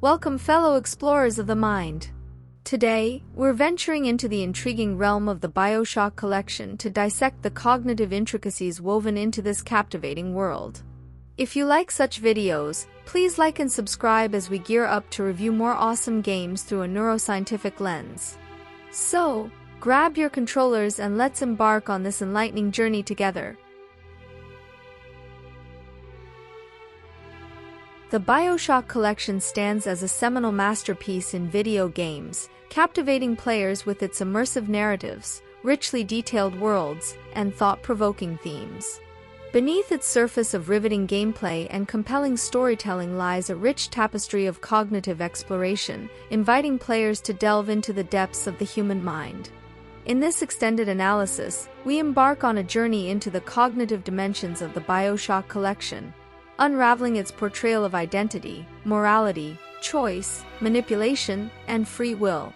Welcome, fellow explorers of the mind. Today, we're venturing into the intriguing realm of the Bioshock collection to dissect the cognitive intricacies woven into this captivating world. If you like such videos, please like and subscribe as we gear up to review more awesome games through a neuroscientific lens. So, grab your controllers and let's embark on this enlightening journey together. The Bioshock collection stands as a seminal masterpiece in video games, captivating players with its immersive narratives, richly detailed worlds, and thought-provoking themes. Beneath its surface of riveting gameplay and compelling storytelling lies a rich tapestry of cognitive exploration, inviting players to delve into the depths of the human mind. In this extended analysis, we embark on a journey into the cognitive dimensions of the Bioshock collection, unraveling its portrayal of identity, morality, choice, manipulation, and free will.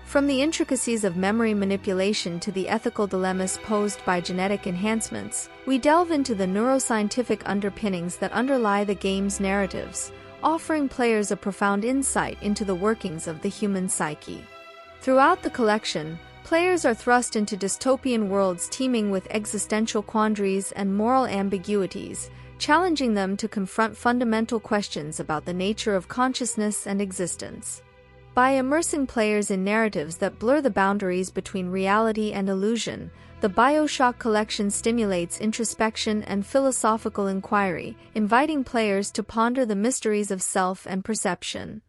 From the intricacies of memory manipulation to the ethical dilemmas posed by genetic enhancements, we delve into the neuroscientific underpinnings that underlie the game's narratives, offering players a profound insight into the workings of the human psyche. Throughout the collection, players are thrust into dystopian worlds teeming with existential quandaries and moral ambiguities, challenging them to confront fundamental questions about the nature of consciousness and existence. By immersing players in narratives that blur the boundaries between reality and illusion, the Bioshock collection stimulates introspection and philosophical inquiry, inviting players to ponder the mysteries of self and perception.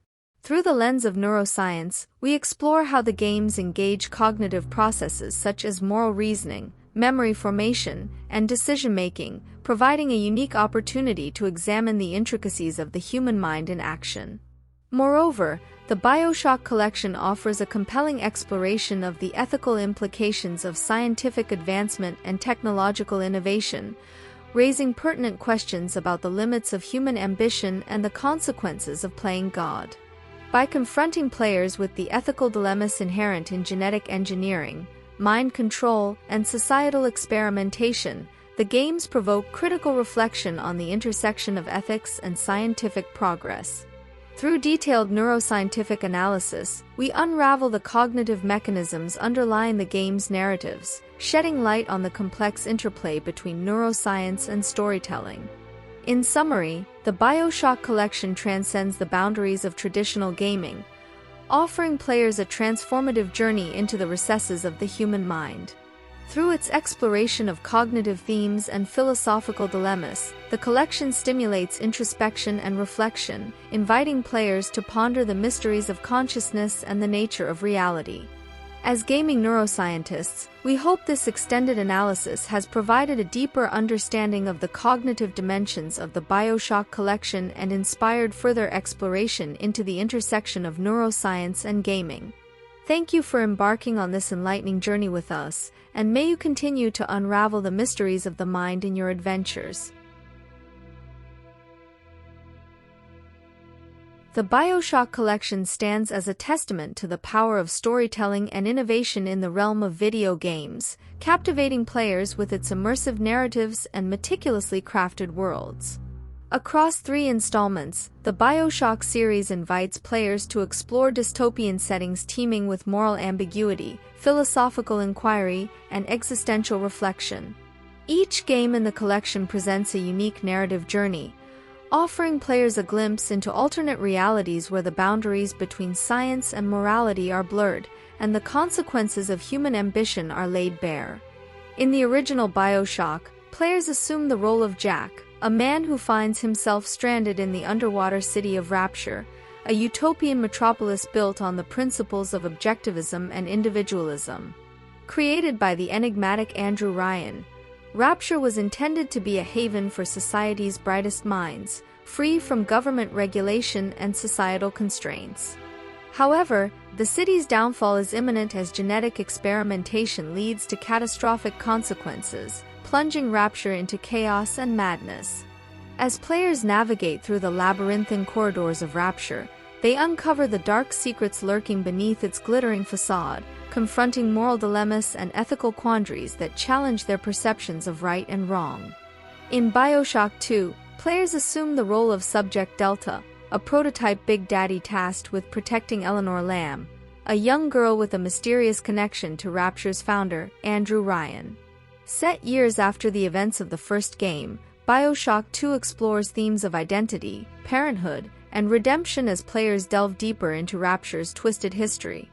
Through the lens of neuroscience, we explore how the games engage cognitive processes such as moral reasoning, memory formation, and decision-making, providing a unique opportunity to examine the intricacies of the human mind in action. Moreover, the Bioshock collection offers a compelling exploration of the ethical implications of scientific advancement and technological innovation, raising pertinent questions about the limits of human ambition and the consequences of playing God. By confronting players with the ethical dilemmas inherent in genetic engineering, mind control, and societal experimentation, the games provoke critical reflection on the intersection of ethics and scientific progress. Through detailed neuroscientific analysis, we unravel the cognitive mechanisms underlying the game's narratives, shedding light on the complex interplay between neuroscience and storytelling. In summary, the Bioshock collection transcends the boundaries of traditional gaming, offering players a transformative journey into the recesses of the human mind. Through its exploration of cognitive themes and philosophical dilemmas, the collection stimulates introspection and reflection, inviting players to ponder the mysteries of consciousness and the nature of reality. As gaming neuroscientists, we hope this extended analysis has provided a deeper understanding of the cognitive dimensions of the Bioshock collection and inspired further exploration into the intersection of neuroscience and gaming. Thank you for embarking on this enlightening journey with us, and may you continue to unravel the mysteries of the mind in your adventures. The Bioshock collection stands as a testament to the power of storytelling and innovation in the realm of video games, captivating players with its immersive narratives and meticulously crafted worlds. Across 3 installments, the Bioshock series invites players to explore dystopian settings teeming with moral ambiguity, philosophical inquiry, and existential reflection. Each game in the collection presents a unique narrative journey, offering players a glimpse into alternate realities where the boundaries between science and morality are blurred, and the consequences of human ambition are laid bare. In the original Bioshock, players assume the role of Jack, a man who finds himself stranded in the underwater city of Rapture, a utopian metropolis built on the principles of objectivism and individualism. Created by the enigmatic Andrew Ryan, Rapture was intended to be a haven for society's brightest minds, free from government regulation and societal constraints. However, the city's downfall is imminent as genetic experimentation leads to catastrophic consequences, plunging Rapture into chaos and madness. As players navigate through the labyrinthine corridors of Rapture, they uncover the dark secrets lurking beneath its glittering facade, confronting moral dilemmas and ethical quandaries that challenge their perceptions of right and wrong. In Bioshock 2, players assume the role of Subject Delta, a prototype Big Daddy tasked with protecting Eleanor Lamb, a young girl with a mysterious connection to Rapture's founder, Andrew Ryan. Set years after the events of the first game, Bioshock 2 explores themes of identity, parenthood, and redemption as players delve deeper into Rapture's twisted history.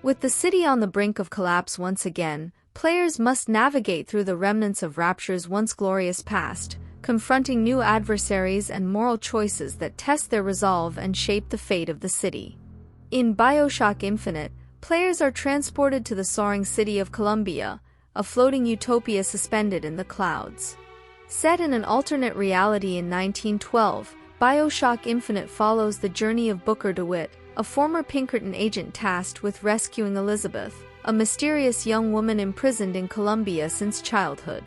With the city on the brink of collapse once again, players must navigate through the remnants of Rapture's once glorious past, confronting new adversaries and moral choices that test their resolve and shape the fate of the city. In Bioshock Infinite, players are transported to the soaring city of Columbia, a floating utopia suspended in the clouds. Set in an alternate reality in 1912, Bioshock Infinite follows the journey of Booker DeWitt, a former Pinkerton agent tasked with rescuing Elizabeth, a mysterious young woman imprisoned in Columbia since childhood.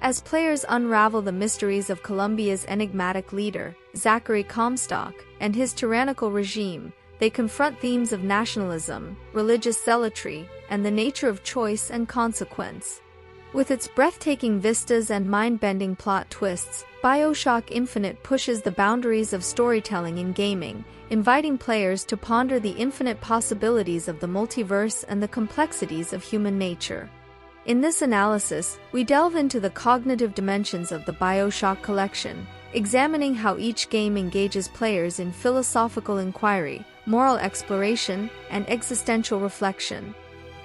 As players unravel the mysteries of Columbia's enigmatic leader, Zachary Comstock, and his tyrannical regime, they confront themes of nationalism, religious zealotry, and the nature of choice and consequence. With its breathtaking vistas and mind-bending plot twists, Bioshock Infinite pushes the boundaries of storytelling in gaming, inviting players to ponder the infinite possibilities of the multiverse and the complexities of human nature. In this analysis, we delve into the cognitive dimensions of the Bioshock collection, examining how each game engages players in philosophical inquiry, moral exploration, and existential reflection.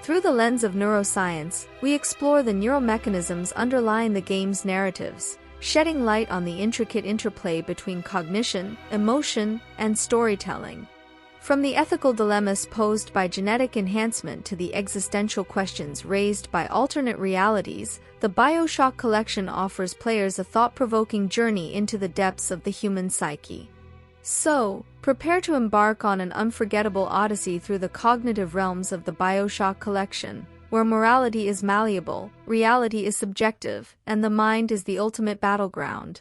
Through the lens of neuroscience, we explore the neural mechanisms underlying the game's narratives, shedding light on the intricate interplay between cognition, emotion, and storytelling. From the ethical dilemmas posed by genetic enhancement to the existential questions raised by alternate realities, the Bioshock collection offers players a thought-provoking journey into the depths of the human psyche. So, prepare to embark on an unforgettable odyssey through the cognitive realms of the Bioshock collection, where morality is malleable, reality is subjective, and the mind is the ultimate battleground.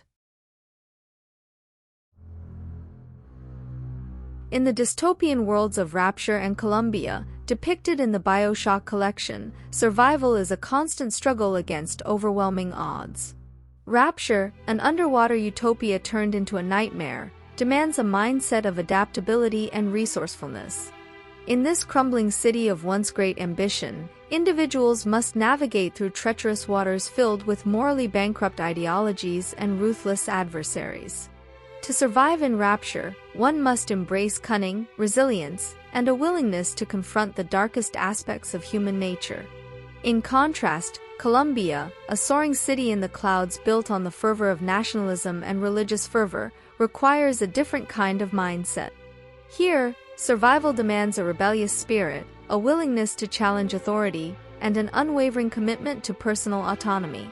In the dystopian worlds of Rapture and Columbia, depicted in the Bioshock collection, survival is a constant struggle against overwhelming odds. Rapture, an underwater utopia turned into a nightmare, demands a mindset of adaptability and resourcefulness. In this crumbling city of once great ambition, individuals must navigate through treacherous waters filled with morally bankrupt ideologies and ruthless adversaries. To survive in Rapture, one must embrace cunning, resilience, and a willingness to confront the darkest aspects of human nature. In contrast, Columbia, a soaring city in the clouds built on the fervor of nationalism and religious fervor, requires a different kind of mindset. Here, survival demands a rebellious spirit, a willingness to challenge authority, and an unwavering commitment to personal autonomy.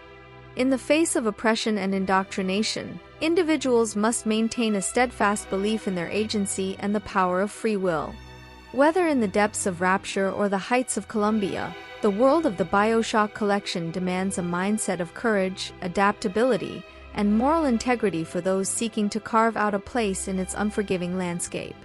In the face of oppression and indoctrination, individuals must maintain a steadfast belief in their agency and the power of free will. Whether in the depths of Rapture or the heights of Columbia, the world of the Bioshock collection demands a mindset of courage, adaptability, and moral integrity for those seeking to carve out a place in its unforgiving landscape.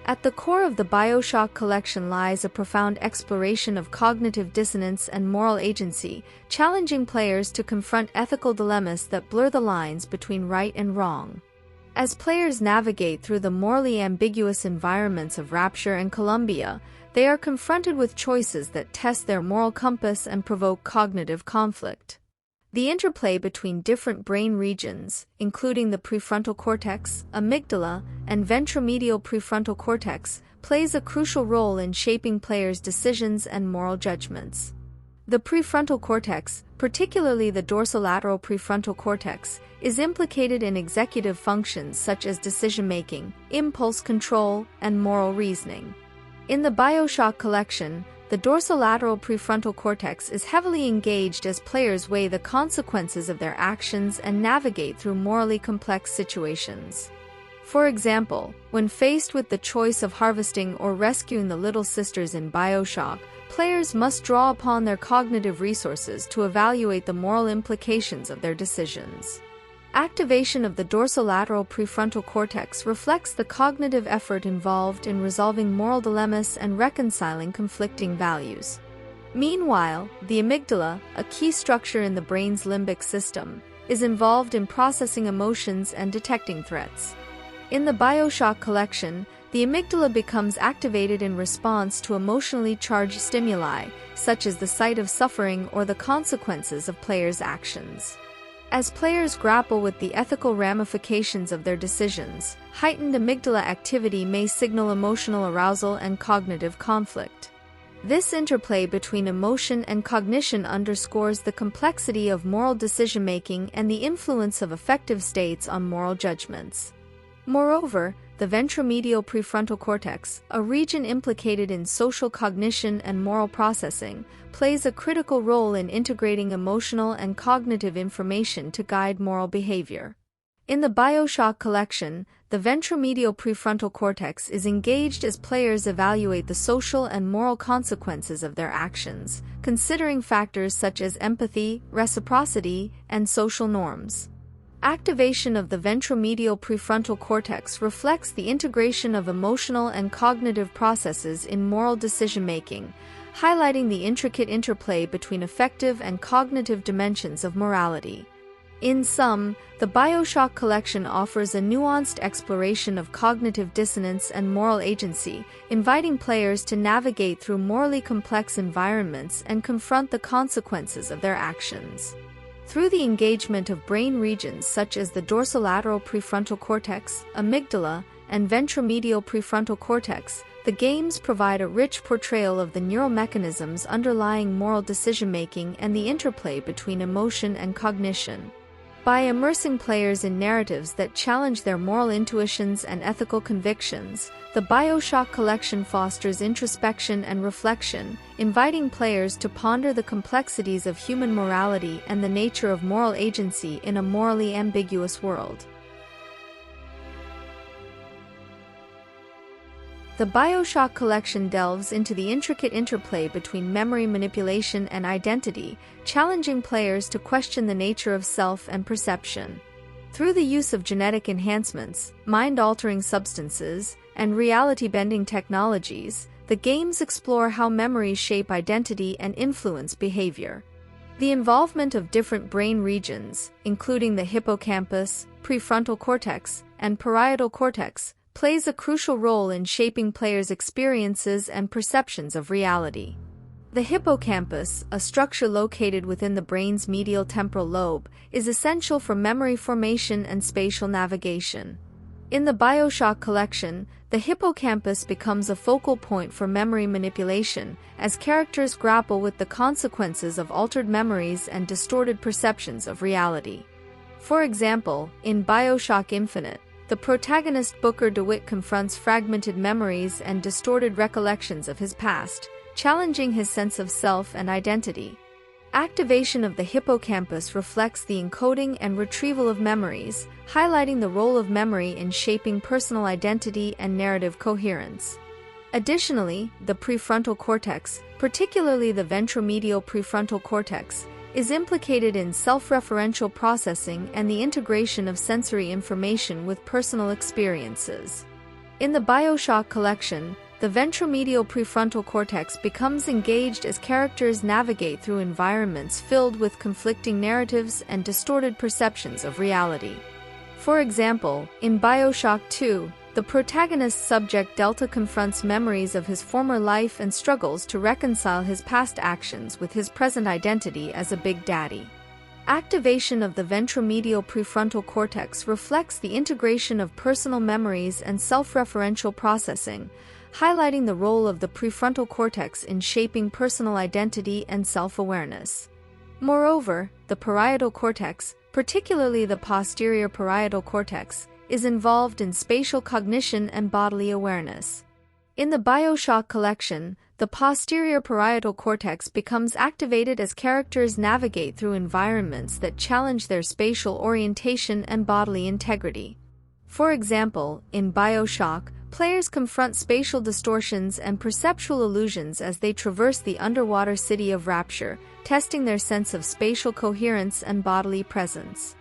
At the core of the Bioshock collection lies a profound exploration of cognitive dissonance and moral agency, challenging players to confront ethical dilemmas that blur the lines between right and wrong. As players navigate through the morally ambiguous environments of Rapture and Columbia, they are confronted with choices that test their moral compass and provoke cognitive conflict. The interplay between different brain regions, including the prefrontal cortex, amygdala, and ventromedial prefrontal cortex, plays a crucial role in shaping players' decisions and moral judgments. The prefrontal cortex, particularly the dorsolateral prefrontal cortex, is implicated in executive functions such as decision-making, impulse control, and moral reasoning. In the Bioshock collection, the dorsolateral prefrontal cortex is heavily engaged as players weigh the consequences of their actions and navigate through morally complex situations. For example, when faced with the choice of harvesting or rescuing the Little Sisters in Bioshock, players must draw upon their cognitive resources to evaluate the moral implications of their decisions. Activation of the dorsolateral prefrontal cortex reflects the cognitive effort involved in resolving moral dilemmas and reconciling conflicting values. Meanwhile, the amygdala, a key structure in the brain's limbic system, is involved in processing emotions and detecting threats. In the Bioshock collection, the amygdala becomes activated in response to emotionally charged stimuli, such as the sight of suffering or the consequences of players' actions. As players grapple with the ethical ramifications of their decisions, heightened amygdala activity may signal emotional arousal and cognitive conflict. This interplay between emotion and cognition underscores the complexity of moral decision-making and the influence of affective states on moral judgments. Moreover, the ventromedial prefrontal cortex, a region implicated in social cognition and moral processing, plays a critical role in integrating emotional and cognitive information to guide moral behavior. In the Bioshock collection, the ventromedial prefrontal cortex is engaged as players evaluate the social and moral consequences of their actions, considering factors such as empathy, reciprocity, and social norms. Activation of the ventromedial prefrontal cortex reflects the integration of emotional and cognitive processes in moral decision-making, highlighting the intricate interplay between affective and cognitive dimensions of morality. In sum, the Bioshock collection offers a nuanced exploration of cognitive dissonance and moral agency, inviting players to navigate through morally complex environments and confront the consequences of their actions. Through the engagement of brain regions such as the dorsolateral prefrontal cortex, amygdala, and ventromedial prefrontal cortex, the games provide a rich portrayal of the neural mechanisms underlying moral decision-making and the interplay between emotion and cognition. By immersing players in narratives that challenge their moral intuitions and ethical convictions, the Bioshock collection fosters introspection and reflection, inviting players to ponder the complexities of human morality and the nature of moral agency in a morally ambiguous world. The Bioshock collection delves into the intricate interplay between memory manipulation and identity, challenging players to question the nature of self and perception. Through the use of genetic enhancements, mind-altering substances, and reality-bending technologies, the games explore how memories shape identity and influence behavior. The involvement of different brain regions, including the hippocampus, prefrontal cortex, and parietal cortex, plays a crucial role in shaping players' experiences and perceptions of reality. The hippocampus, a structure located within the brain's medial temporal lobe, is essential for memory formation and spatial navigation. In the Bioshock collection, the hippocampus becomes a focal point for memory manipulation, as characters grapple with the consequences of altered memories and distorted perceptions of reality. For example, in Bioshock Infinite, the protagonist Booker DeWitt confronts fragmented memories and distorted recollections of his past, challenging his sense of self and identity. Activation of the hippocampus reflects the encoding and retrieval of memories, highlighting the role of memory in shaping personal identity and narrative coherence. Additionally, the prefrontal cortex, particularly the ventromedial prefrontal cortex, is implicated in self-referential processing and the integration of sensory information with personal experiences. In the Bioshock collection, the ventromedial prefrontal cortex becomes engaged as characters navigate through environments filled with conflicting narratives and distorted perceptions of reality. For example, in Bioshock 2, the protagonist's subject Delta confronts memories of his former life and struggles to reconcile his past actions with his present identity as a Big Daddy. Activation of the ventromedial prefrontal cortex reflects the integration of personal memories and self-referential processing, highlighting the role of the prefrontal cortex in shaping personal identity and self-awareness. Moreover, the parietal cortex, particularly the posterior parietal cortex, is involved in spatial cognition and bodily awareness. In the Bioshock collection, the posterior parietal cortex becomes activated as characters navigate through environments that challenge their spatial orientation and bodily integrity. For example, in Bioshock, players confront spatial distortions and perceptual illusions as they traverse the underwater city of Rapture, testing their sense of spatial coherence and bodily presence.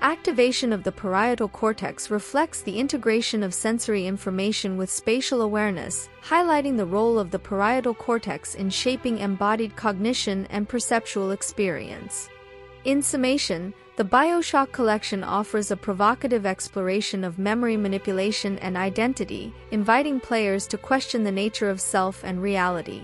Activation of the parietal cortex reflects the integration of sensory information with spatial awareness, highlighting the role of the parietal cortex in shaping embodied cognition and perceptual experience. In summation, the Bioshock collection offers a provocative exploration of memory manipulation and identity, inviting players to question the nature of self and reality.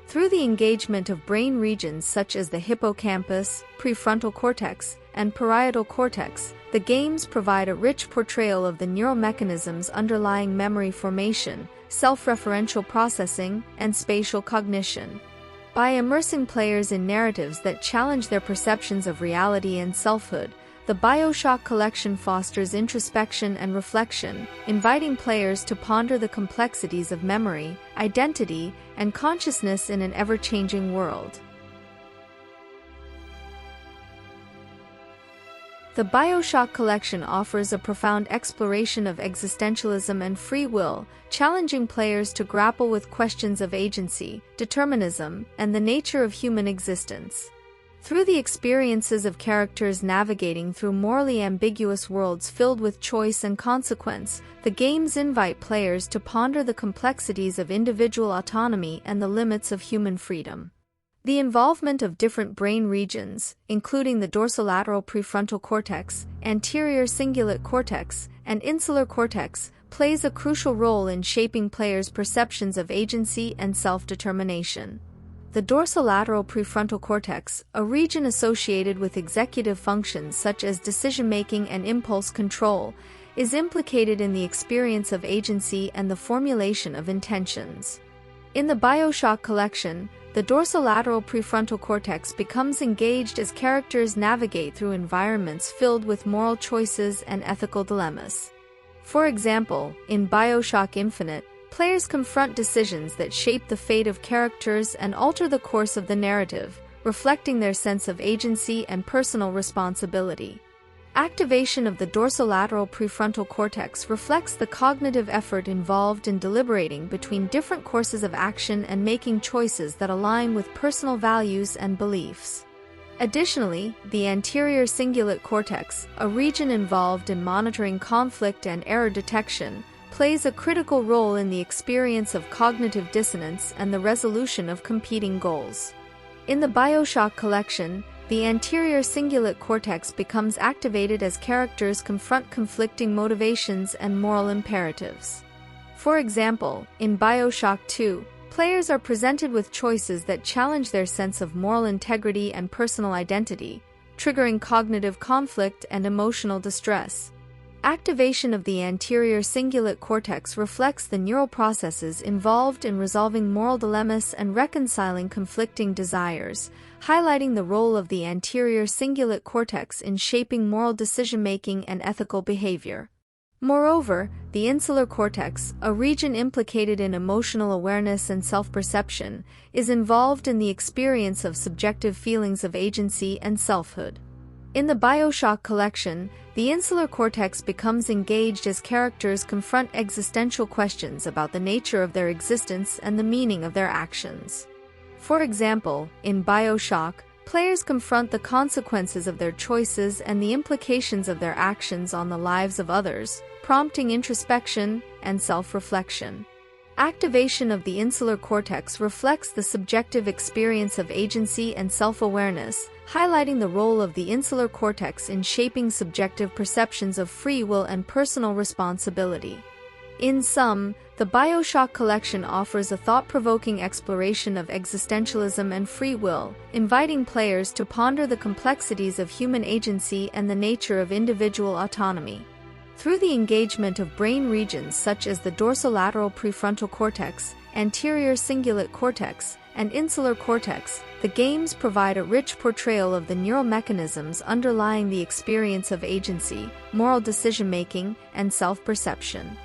Through the engagement of brain regions such as the hippocampus, prefrontal cortex, and parietal cortex, the games provide a rich portrayal of the neural mechanisms underlying memory formation, self-referential processing, and spatial cognition. By immersing players in narratives that challenge their perceptions of reality and selfhood, the Bioshock collection fosters introspection and reflection, inviting players to ponder the complexities of memory, identity, and consciousness in an ever-changing world. The Bioshock collection offers a profound exploration of existentialism and free will, challenging players to grapple with questions of agency, determinism, and the nature of human existence. Through the experiences of characters navigating through morally ambiguous worlds filled with choice and consequence, the games invite players to ponder the complexities of individual autonomy and the limits of human freedom. The involvement of different brain regions, including the dorsolateral prefrontal cortex, anterior cingulate cortex, and insular cortex, plays a crucial role in shaping players' perceptions of agency and self-determination. The dorsolateral prefrontal cortex, a region associated with executive functions such as decision-making and impulse control, is implicated in the experience of agency and the formulation of intentions. In the Bioshock collection, the dorsolateral prefrontal cortex becomes engaged as characters navigate through environments filled with moral choices and ethical dilemmas. For example, in Bioshock Infinite, players confront decisions that shape the fate of characters and alter the course of the narrative, reflecting their sense of agency and personal responsibility. Activation of the dorsolateral prefrontal cortex reflects the cognitive effort involved in deliberating between different courses of action and making choices that align with personal values and beliefs. Additionally, the anterior cingulate cortex, a region involved in monitoring conflict and error detection, plays a critical role in the experience of cognitive dissonance and the resolution of competing goals. In the Bioshock collection, the anterior cingulate cortex becomes activated as characters confront conflicting motivations and moral imperatives. For example, in Bioshock 2, players are presented with choices that challenge their sense of moral integrity and personal identity, triggering cognitive conflict and emotional distress. Activation of the anterior cingulate cortex reflects the neural processes involved in resolving moral dilemmas and reconciling conflicting desires, highlighting the role of the anterior cingulate cortex in shaping moral decision-making and ethical behavior. Moreover, the insular cortex, a region implicated in emotional awareness and self-perception, is involved in the experience of subjective feelings of agency and selfhood. In the Bioshock collection, the insular cortex becomes engaged as characters confront existential questions about the nature of their existence and the meaning of their actions. For example, in Bioshock, players confront the consequences of their choices and the implications of their actions on the lives of others, prompting introspection and self-reflection. Activation of the insular cortex reflects the subjective experience of agency and self-awareness, highlighting the role of the insular cortex in shaping subjective perceptions of free will and personal responsibility. In sum, the Bioshock collection offers a thought-provoking exploration of existentialism and free will, inviting players to ponder the complexities of human agency and the nature of individual autonomy. Through the engagement of brain regions such as the dorsolateral prefrontal cortex, anterior cingulate cortex, and insular cortex, the games provide a rich portrayal of the neural mechanisms underlying the experience of agency, moral decision-making, and self-perception.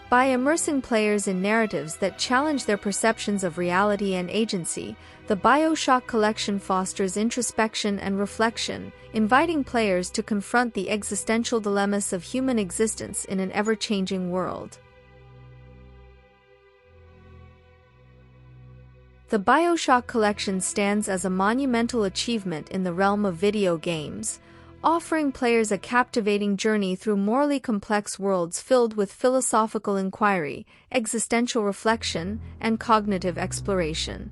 By immersing players in narratives that challenge their perceptions of reality and agency, the Bioshock collection fosters introspection and reflection, inviting players to confront the existential dilemmas of human existence in an ever-changing world. The Bioshock collection stands as a monumental achievement in the realm of video games, offering players a captivating journey through morally complex worlds filled with philosophical inquiry, existential reflection, and cognitive exploration.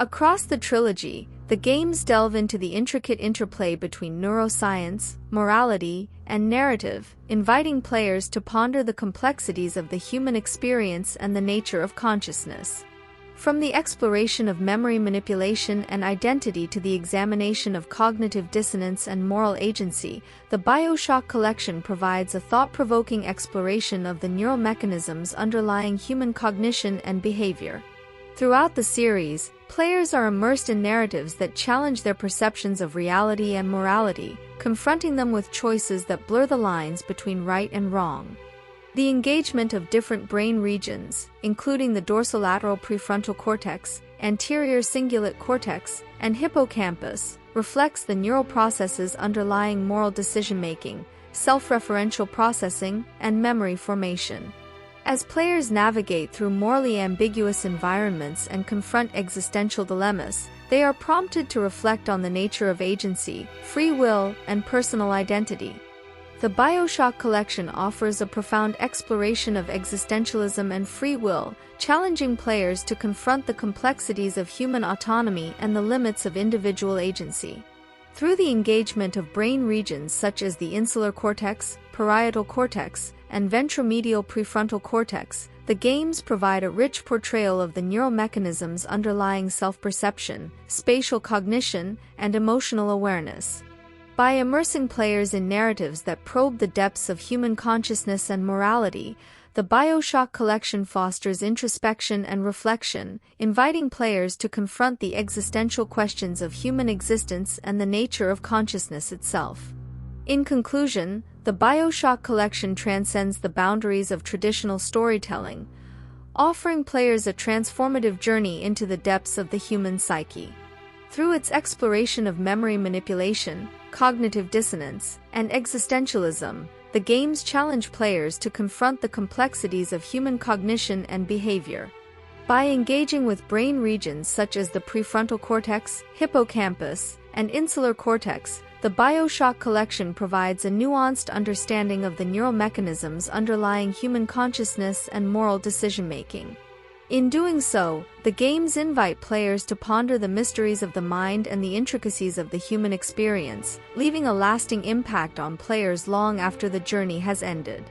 Across the trilogy, the games delve into the intricate interplay between neuroscience, morality, and narrative, inviting players to ponder the complexities of the human experience and the nature of consciousness. From the exploration of memory manipulation and identity to the examination of cognitive dissonance and moral agency, the Bioshock collection provides a thought-provoking exploration of the neural mechanisms underlying human cognition and behavior. Throughout the series, players are immersed in narratives that challenge their perceptions of reality and morality, confronting them with choices that blur the lines between right and wrong. The engagement of different brain regions, including the dorsolateral prefrontal cortex, anterior cingulate cortex, and hippocampus, reflects the neural processes underlying moral decision-making, self-referential processing, and memory formation. As players navigate through morally ambiguous environments and confront existential dilemmas, they are prompted to reflect on the nature of agency, free will, and personal identity. The Bioshock collection offers a profound exploration of existentialism and free will, challenging players to confront the complexities of human autonomy and the limits of individual agency. Through the engagement of brain regions such as the insular cortex, parietal cortex, and ventromedial prefrontal cortex, the games provide a rich portrayal of the neural mechanisms underlying self-perception, spatial cognition, and emotional awareness. By immersing players in narratives that probe the depths of human consciousness and morality, the Bioshock collection fosters introspection and reflection, inviting players to confront the existential questions of human existence and the nature of consciousness itself. In conclusion, the Bioshock collection transcends the boundaries of traditional storytelling, offering players a transformative journey into the depths of the human psyche. Through its exploration of memory manipulation, cognitive dissonance, and existentialism, the games challenge players to confront the complexities of human cognition and behavior. By engaging with brain regions such as the prefrontal cortex, hippocampus, and insular cortex, the Bioshock collection provides a nuanced understanding of the neural mechanisms underlying human consciousness and moral decision-making. In doing so, the games invite players to ponder the mysteries of the mind and the intricacies of the human experience, leaving a lasting impact on players long after the journey has ended.